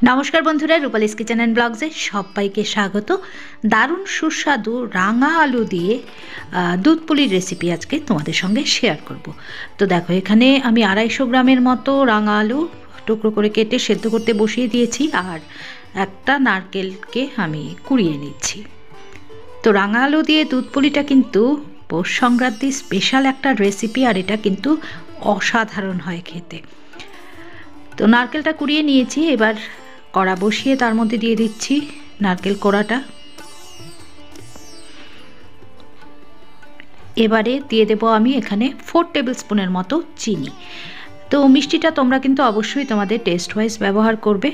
নমস্কার বন্ধুরা, রূপালীস kitchen and ব্লগসে সবাইকে স্বাগত। দারুণ সুস্বাদু রাঙা আলু দিয়ে দুধ পুলির রেসিপি আজকে তোমাদের সঙ্গে শেয়ার করব। তো দেখো, এখানে আমি 250 গ্রামের মতো রাঙা আলু টুকরো করে কেটে সেদ্ধ করতে বসিয়ে দিয়েছি, আর একটা নারকেলকে আমি কুড়িয়ে নিচ্ছি। তো রাঙা আলু দিয়ে দুধ পুলিটা কিন্তু পৌষ সংক্রান্তির স্পেশাল একটা রেসিপি, আর এটা কিন্তু অসাধারণ হয় খেতে। তো নারকেলটা কুড়িয়ে নিয়েছি, এবার কড়া বসিয়ে তার মধ্যে দিয়ে দিচ্ছি নারকেল কোড়াটা। এবারে দিয়ে দেব আমি এখানে 4 টেবিল স্পুনের মতো চিনি। তো মিষ্টিটা তোমরা কিন্তু অবশ্যই তোমাদের টেস্ট ওয়াইজ ব্যবহার করবে।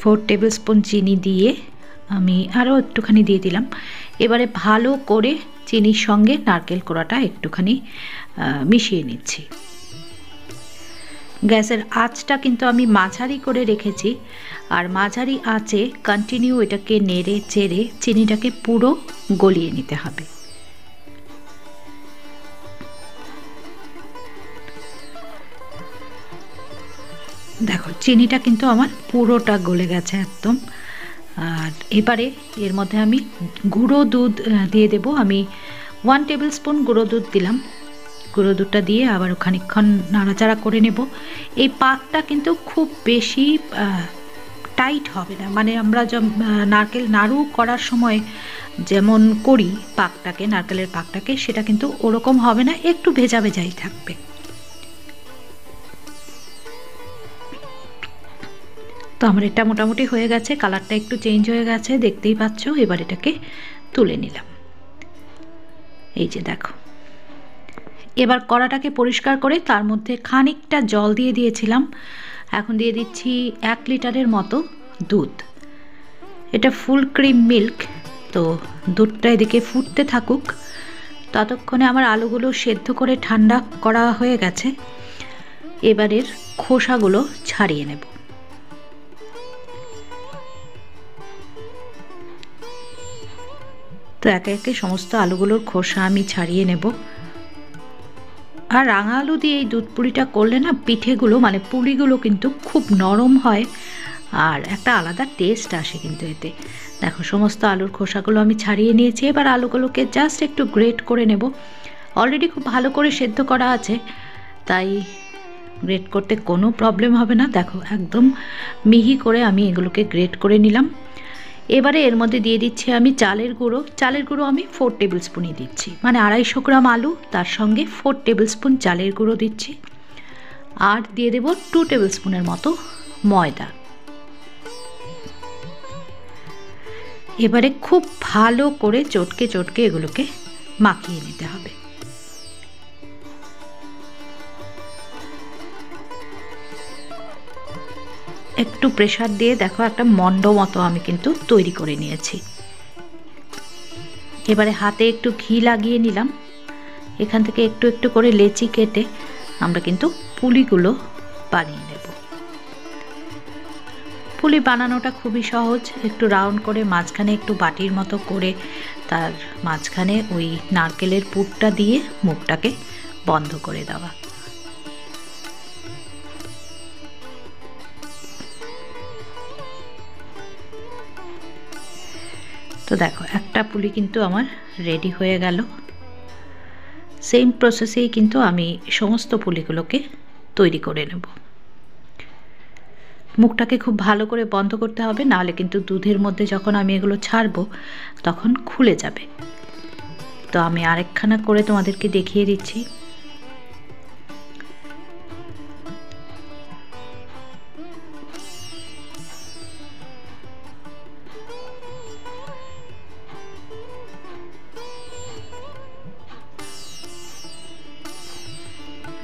ফোর টেবিল স্পুন চিনি দিয়ে আমি আরও একটুখানি দিয়ে দিলাম। এবারে ভালো করে চিনির সঙ্গে নারকেল কোড়াটা একটুখানি মিশিয়ে নিচ্ছি। গ্যাসের আঁচটা কিন্তু আমি মাঝারি করে রেখেছি, আর মাঝারি আঁচে কন্টিনিউ এটাকে নেড়ে চেড়ে চিনিটাকে পুরো গলিয়ে নিতে হবে। দেখো, চিনিটা কিন্তু আমার পুরোটা গলে গেছে একদম। আর এবারে এর মধ্যে আমি গুঁড়ো দুধ দিয়ে দেব। আমি 1 টেবিল স্পুন গুঁড়ো দুধ দিলাম। গুঁড়ো দুধটা দিয়ে আবার খানিকক্ষণ নাড়াচাড়া করে নেব। এই পাকটা কিন্তু খুব বেশি টাইট হবে না, মানে আমরা নারকেল নাড়ু করার সময় যেমন করি পাকটাকে, নারকেলের পাকটাকে, সেটা কিন্তু ওরকম হবে না, একটু ভেজা ভেজাই থাকবে। তো আমার এটা মোটামুটি হয়ে গেছে, কালারটা একটু চেঞ্জ হয়ে গেছে, দেখতেই পাচ্ছ। এবার এটাকে তুলে নিলাম। এই যে দেখো, এবার কড়াটাকে পরিষ্কার করে তার মধ্যে খানিকটা জল দিয়ে দিয়েছিলাম। এখন দিয়ে দিচ্ছি 1 লিটারের মতো দুধ। এটা ফুল ক্রিম মিল্ক। তো দুধটা এদিকে ফুটতে থাকুক, ততক্ষণে আমার আলুগুলো সেদ্ধ করে ঠান্ডা করা হয়ে গেছে। এবারের খোসাগুলো ছাড়িয়ে নেব। তো একে একে সমস্ত আলুগুলোর খোসা আমি ছাড়িয়ে নেব। আর রাঙা আলু দিয়ে এই দুধ পুলিটা করলে না, পিঠেগুলো মানে পুলিগুলো কিন্তু খুব নরম হয়, আর একটা আলাদা টেস্ট আসে কিন্তু এতে। দেখো, সমস্ত আলুর খোসাগুলো আমি ছাড়িয়ে নিয়েছি। এবার আলুগুলোকে জাস্ট একটু গ্রেট করে নেব। অলরেডি খুব ভালো করে সেদ্ধ করা আছে, তাই গ্রেট করতে কোনো প্রবলেম হবে না। দেখো, একদম মিহি করে আমি এগুলোকে গ্রেট করে নিলাম। এবারে এর মধ্যে দিয়ে দিচ্ছি আমি চালের গুঁড়ো। চালের গুঁড়ো আমি 4 টেবিল স্পুনই দিচ্ছি, মানে 250 গ্রাম আলু, তার সঙ্গে 4 টেবিল স্পুন চালের গুঁড়ো দিচ্ছি। আর দিয়ে দেব 2 টেবিল স্পুনের মতো ময়দা। এবারে খুব ভালো করে চটকে চটকে এগুলোকে মাখিয়ে নিতে হবে। একটু প্রেসার দিয়ে দেখো, একটা মন্ড মতো আমি কিন্তু তৈরি করে নিয়েছি। এবারে হাতে একটু ঘি লাগিয়ে নিলাম। এখান থেকে একটু একটু করে লেচি কেটে আমরা কিন্তু পুলিগুলো বানিয়ে নেব। পুলি বানানোটা খুবই সহজ। একটু রাউন্ড করে মাঝখানে একটু বাটির মতো করে তার মাঝখানে ওই নারকেলের পুরটা দিয়ে মুখটাকে বন্ধ করে দেওয়া। তো দেখো, একটা পুলি কিন্তু আমার রেডি হয়ে গেল। সেম প্রসেসেই কিন্তু আমি সমস্ত পুলিগুলোকে তৈরি করে নেব। মুখটাকে খুব ভালো করে বন্ধ করতে হবে, নাহলে কিন্তু দুধের মধ্যে যখন আমি এগুলো ছাড়বো তখন খুলে যাবে। তো আমি আরেকখানা করে তোমাদেরকে দেখিয়ে দিচ্ছি।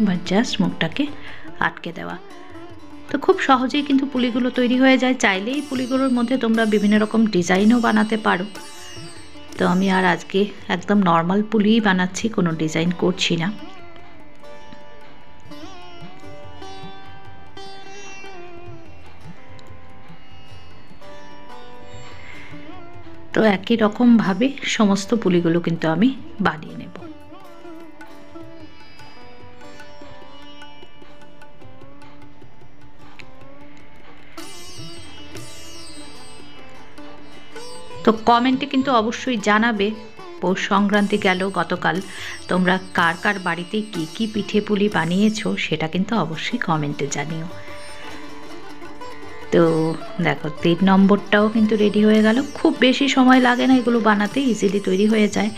বা জাস্ট মুখটাকে আটকে দেওয়া। তো খুব সহজেই কিন্তু পুলিগুলো তৈরি হয়ে যায়। চাইলেই পুলিগুলোর মধ্যে তোমরা বিভিন্ন রকম ডিজাইনও বানাতে পারো। তো আমি আর আজকে একদম নর্মাল পুলিই বানাচ্ছি, কোনো ডিজাইন করছি না। তো একই রকমভাবে সমস্ত পুলিগুলো কিন্তু আমি বানিয়ে নেব। তো কমেন্টে কিন্তু অবশ্যই জানাবে, পৌষ সংক্রান্তি গেল গতকাল, তোমরা কার কার বাড়িতে কি কি পিঠে পুলি বানিয়েছো সেটা কিন্তু অবশ্যই কমেন্টে জানিও। তো দেখো 3 নম্বরটাও কিন্তু রেডি হয়ে গেল। খুব বেশি সময় লাগে না এগুলো বানাতে, ইজিলি তৈরি হয়ে যায়।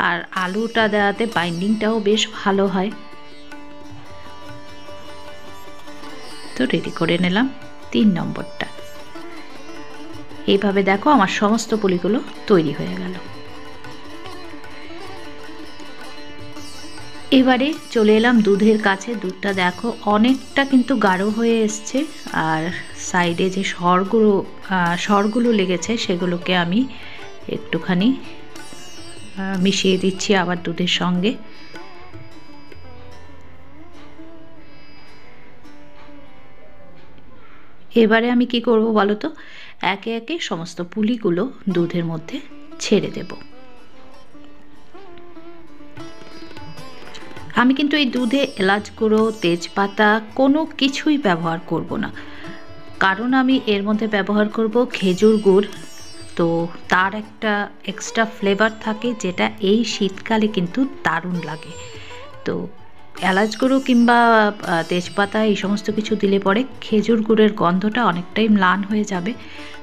আর আলুটা দেওয়াতে বাইন্ডিংটাও বেশ ভালো হয়। তো রেডি করে নিলাম 3 নম্বরটা। এইভাবে দেখো আমার সমস্ত পুলিগুলো তৈরি হয়ে গেল। এবারে চলে এলাম দুধের কাছে। দুধটা দেখো অনেকটা কিন্তু গাঢ় হয়ে এসছে, আর সাইডে যে সরগুলো লেগেছে সেগুলোকে আমি একটুখানি মিশিয়ে দিচ্ছি আবার দুধের সঙ্গে। এবারে আমি কি করব বলো তো, একে একে সমস্ত পুলিগুলো দুধের মধ্যে ছেড়ে দেব। আমি কিন্তু এই দুধে এলাচ গুঁড়ো, তেজপাতা কোনো কিছুই ব্যবহার করব না, কারণ আমি এর মধ্যে ব্যবহার করব খেজুর গুড়। তো তার একটা এক্সট্রা ফ্লেভার থাকে যেটা এই শীতকালে কিন্তু দারুণ লাগে। তো এলাচ গুঁড়ো কিংবা তেজপাতা এই সমস্ত কিছু দিলে পরে খেজুর গুড়ের গন্ধটা অনেকটাই ম্লান হয়ে যাবে।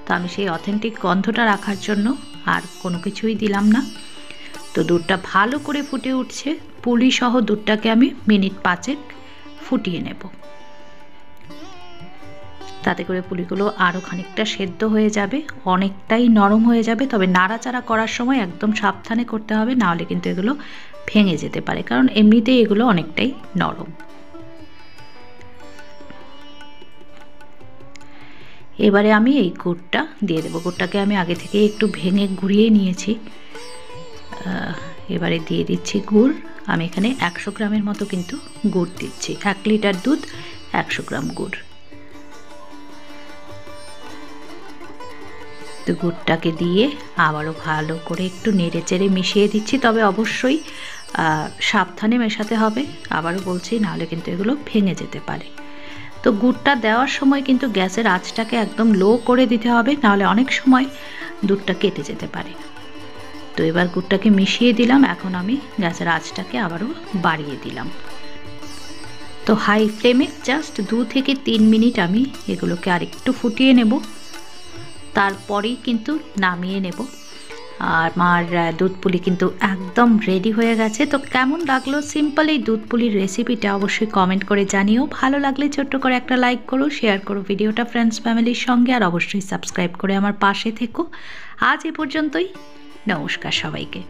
তো আমি সেই অথেন্টিক গন্ধটা রাখার জন্য আর কোনো কিছুই দিলাম না। তো দুধটা ভালো করে ফুটে উঠছে, পুলি সহ দুধটাকে আমি মিনিট 5 ফুটিয়ে নেব। তাতে করে পুলিগুলো আরও খানিকটা সেদ্ধ হয়ে যাবে, অনেকটাই নরম হয়ে যাবে। তবে নাড়াচাড়া করার সময় একদম সাবধানে করতে হবে, নাহলে কিন্তু এগুলো ভেঙে যেতে পারে, কারণ এমনিতেই এগুলো অনেকটাই নরম। এবারে আমি এই গুড়টা দিয়ে দেবো। গুড়টাকে আমি আগে থেকে একটু ভেঙে গুঁড়িয়ে নিয়েছি। এবারে দিয়ে দিচ্ছি গুড়। আমি এখানে 100 গ্রামের মতো কিন্তু গুড় দিচ্ছি। 1 লিটার দুধ, 100 গ্রাম গুড়। তো গুড়টাকে দিয়ে আবারও ভালো করে একটু নেড়ে চেড়ে মিশিয়ে দিচ্ছি। তবে অবশ্যই সাবধানে মেশাতে হবে, আবারও বলছি, নাহলে কিন্তু এগুলো ভেঙে যেতে পারে। তো গুড়টা দেওয়ার সময় কিন্তু গ্যাসের আঁচটাকে একদম লো করে দিতে হবে, নাহলে অনেক সময় দুধটা কেটে যেতে পারে। তো এবার গুড়টাকে মিশিয়ে দিলাম। এখন আমি গ্যাসের আঁচটাকে আবারও বাড়িয়ে দিলাম। তো হাই ফ্লেমে জাস্ট 2 থেকে 3 মিনিট আমি এগুলোকে আরেকটু ফুটিয়ে নেব, তারপরেই কিন্তু নামিয়ে নেব। আর আমার দুধ পুলি কিন্তু একদম রেডি হয়ে গেছে। তো কেমন লাগলো সিম্পল এই দুধ পুলির রেসিপিটা অবশ্যই কমেন্ট করে জানিও। ভালো লাগলে ছোট্ট করে একটা লাইক করো, শেয়ার করো ভিডিওটা ফ্রেন্ডস ফ্যামিলির সঙ্গে, আর অবশ্যই সাবস্ক্রাইব করে আমার পাশে থেকো। আজ এ পর্যন্তই, নমস্কার সবাইকে।